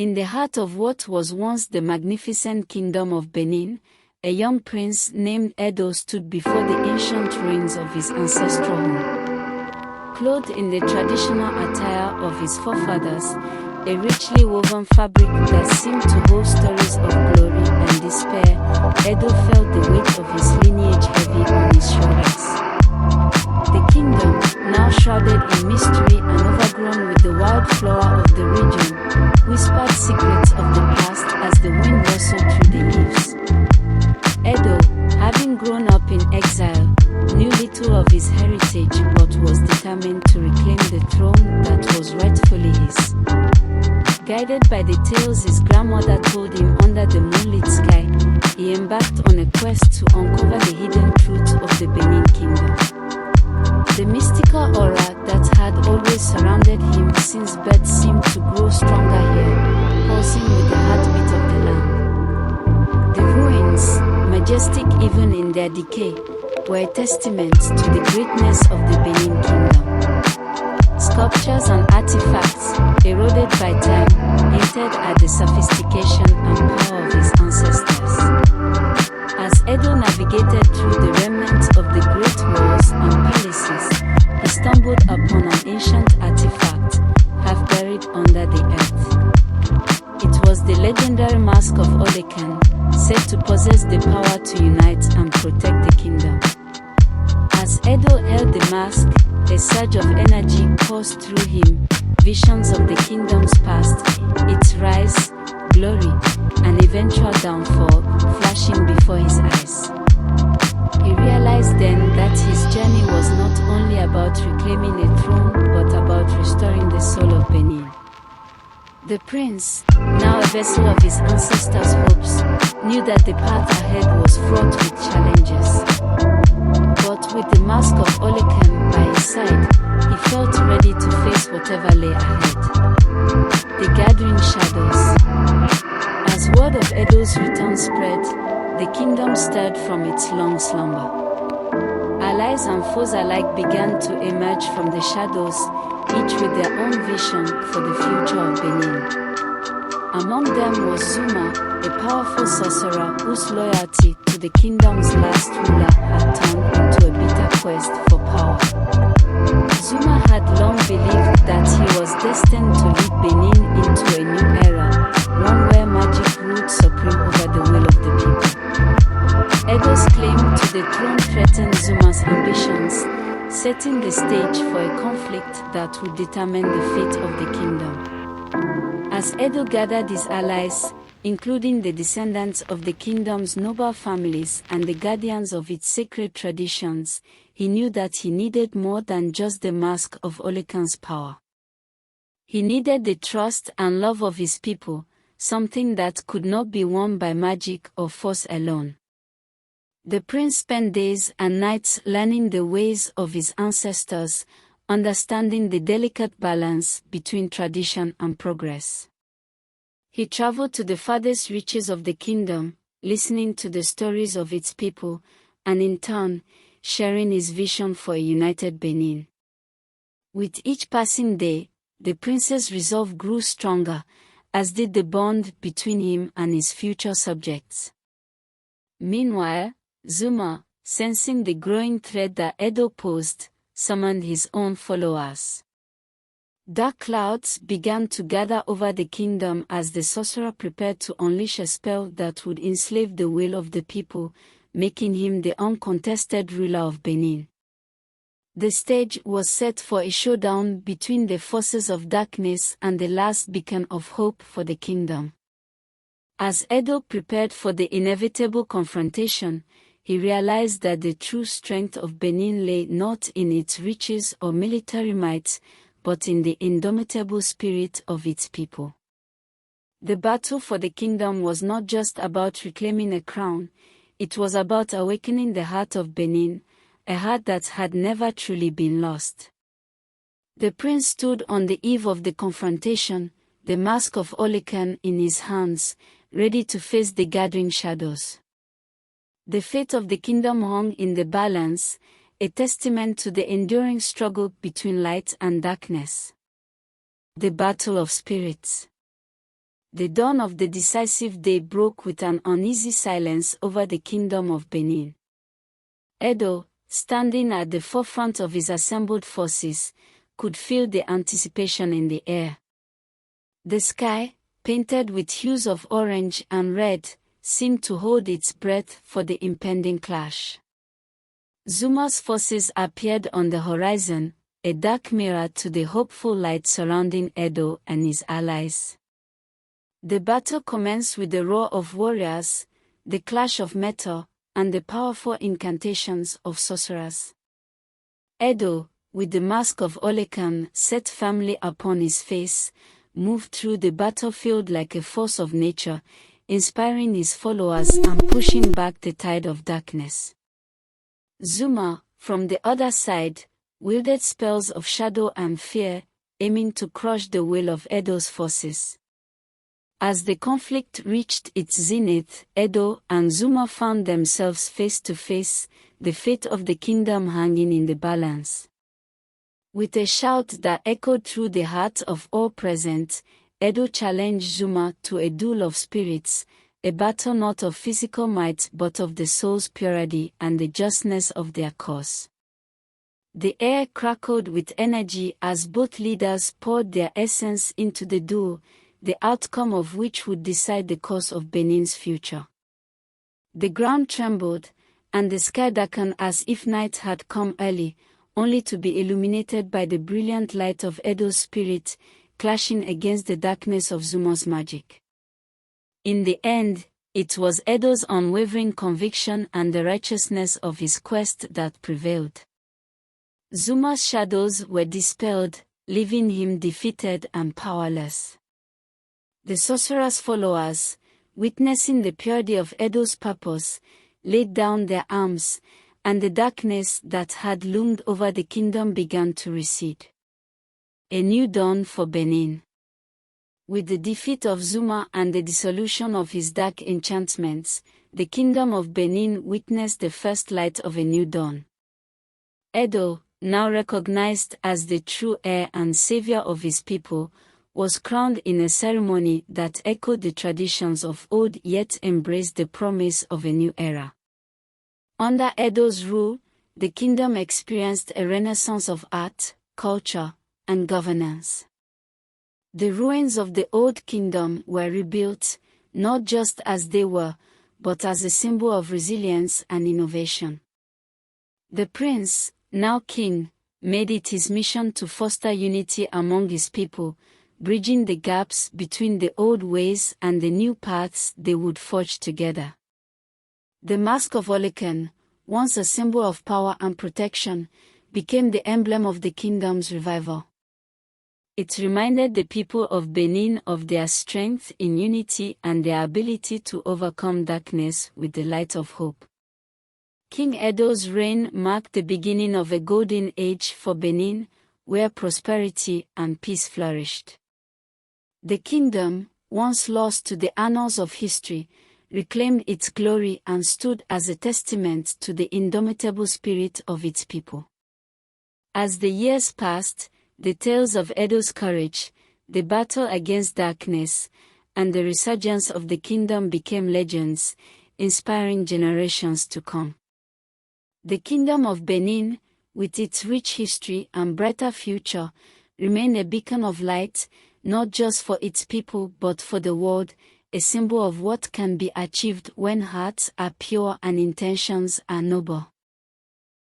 In the heart of what was once the magnificent kingdom of Benin, a young prince named Edo stood before the ancient ruins of his ancestral home. Clothed in the traditional attire of his forefathers, a richly woven fabric that seemed to hold stories of glory and despair, Edo felt the weight of his lineage heavy on his shoulders. The kingdom, now shrouded in mystery and overgrown with the wild flora of the region, whispered secrets of the past as the wind rustled through the leaves. Edo, having grown up in exile, knew little of his heritage but was determined to reclaim the throne that was rightfully his. Guided by the tales his grandmother told him under the moonlit sky, he embarked on a quest to uncover the hidden truths of the Benin kingdom. The mystical aura that had always surrounded him since birth seemed to grow stronger here, pulsing with the heartbeat of the land. The ruins, majestic even in their decay, were a testament to the greatness of the Benin kingdom. Sculptures and artifacts, eroded by time, hinted at the sophistication and power of his ancestors. As Edo navigated through the remnants of the great walls and palaces, he stumbled upon an ancient artifact, half buried under the earth. It was the legendary Mask of Olokun, said to possess the power to unite and protect the kingdom. As Edo held the mask, a surge of energy coursed through him, visions of the kingdom's past, its rise, glory, and eventual downfall, flashing before his eyes. He realized then that his journey was not only about reclaiming a throne but about restoring the soul of Benin. The prince, now a vessel of his ancestors' hopes, knew that the path ahead was fraught with challenges. But with the Mask of Olokun by his side, he felt ready to face whatever lay ahead. The gathering shadows. As word of Edo's return spread, the kingdom stirred from its long slumber. Allies and foes alike began to emerge from the shadows, each with their own vision for the future of Benin. Among them was Zuma, a powerful sorcerer whose loyalty to the kingdom's last ruler had turned into a bitter quest for power. Zuma had long believed that he was destined to lead Benin into a new era, one where magic ruled supreme over the will of the people. Edo's claim to the throne threatened Zuma's ambitions, setting the stage for a conflict that would determine the fate of the kingdom. As Edo gathered his allies, including the descendants of the kingdom's noble families and the guardians of its sacred traditions, he knew that he needed more than just the Mask of Olokun's power. He needed the trust and love of his people, something that could not be won by magic or force alone. The prince spent days and nights learning the ways of his ancestors, understanding the delicate balance between tradition and progress. He traveled to the farthest reaches of the kingdom, listening to the stories of its people, and in turn, sharing his vision for a united Benin. With each passing day, the prince's resolve grew stronger, as did the bond between him and his future subjects. Meanwhile, Zuma, sensing the growing threat that Edo posed, summoned his own followers. Dark clouds began to gather over the kingdom as the sorcerer prepared to unleash a spell that would enslave the will of the people, making him the uncontested ruler of Benin. The stage was set for a showdown between the forces of darkness and the last beacon of hope for the kingdom. As Edo prepared for the inevitable confrontation, he realized that the true strength of Benin lay not in its riches or military might, but in the indomitable spirit of its people. The battle for the kingdom was not just about reclaiming a crown, it was about awakening the heart of Benin, a heart that had never truly been lost. The prince stood on the eve of the confrontation, the Mask of Olokun in his hands, ready to face the gathering shadows. The fate of the kingdom hung in the balance, a testament to the enduring struggle between light and darkness. The battle of spirits. The dawn of the decisive day broke with an uneasy silence over the kingdom of Benin. Edo, standing at the forefront of his assembled forces, could feel the anticipation in the air. The sky, painted with hues of orange and red, seemed to hold its breath for the impending clash. Zuma's forces appeared on the horizon, a dark mirror to the hopeful light surrounding Edo and his allies. The battle commenced with the roar of warriors, the clash of metal, and the powerful incantations of sorcerers. Edo, with the Mask of Olokun set firmly upon his face, moved through the battlefield like a force of nature, inspiring his followers and pushing back the tide of darkness. Zuma, from the other side, wielded spells of shadow and fear, aiming to crush the will of Edo's forces. As the conflict reached its zenith, Edo and Zuma found themselves face to face, the fate of the kingdom hanging in the balance. With a shout that echoed through the hearts of all present, Edo challenged Zuma to a duel of spirits, a battle not of physical might but of the soul's purity and the justness of their cause. The air crackled with energy as both leaders poured their essence into the duel, the outcome of which would decide the course of Benin's future. The ground trembled, and the sky darkened as if night had come early, only to be illuminated by the brilliant light of Edo's spirit, clashing against the darkness of Zuma's magic. In the end, it was Edo's unwavering conviction and the righteousness of his quest that prevailed. Zuma's shadows were dispelled, leaving him defeated and powerless. The sorcerer's followers, witnessing the purity of Edo's purpose, laid down their arms, and the darkness that had loomed over the kingdom began to recede. A new dawn for Benin. With the defeat of Zuma and the dissolution of his dark enchantments, the kingdom of Benin witnessed the first light of a new dawn. Edo, now recognized as the true heir and savior of his people, was crowned in a ceremony that echoed the traditions of old yet embraced the promise of a new era. Under Edo's rule, the kingdom experienced a renaissance of art, culture, and governance. The ruins of the old kingdom were rebuilt, not just as they were, but as a symbol of resilience and innovation. The prince, now king, made it his mission to foster unity among his people, bridging the gaps between the old ways and the new paths they would forge together. The Mask of Olokun, once a symbol of power and protection, became the emblem of the kingdom's revival. It reminded the people of Benin of their strength in unity and their ability to overcome darkness with the light of hope. King Edo's reign marked the beginning of a golden age for Benin, where prosperity and peace flourished. The kingdom, once lost to the annals of history, reclaimed its glory and stood as a testament to the indomitable spirit of its people. As the years passed, the tales of Edo's courage, the battle against darkness, and the resurgence of the kingdom became legends, inspiring generations to come. The kingdom of Benin, with its rich history and brighter future, remained a beacon of light, not just for its people but for the world, a symbol of what can be achieved when hearts are pure and intentions are noble.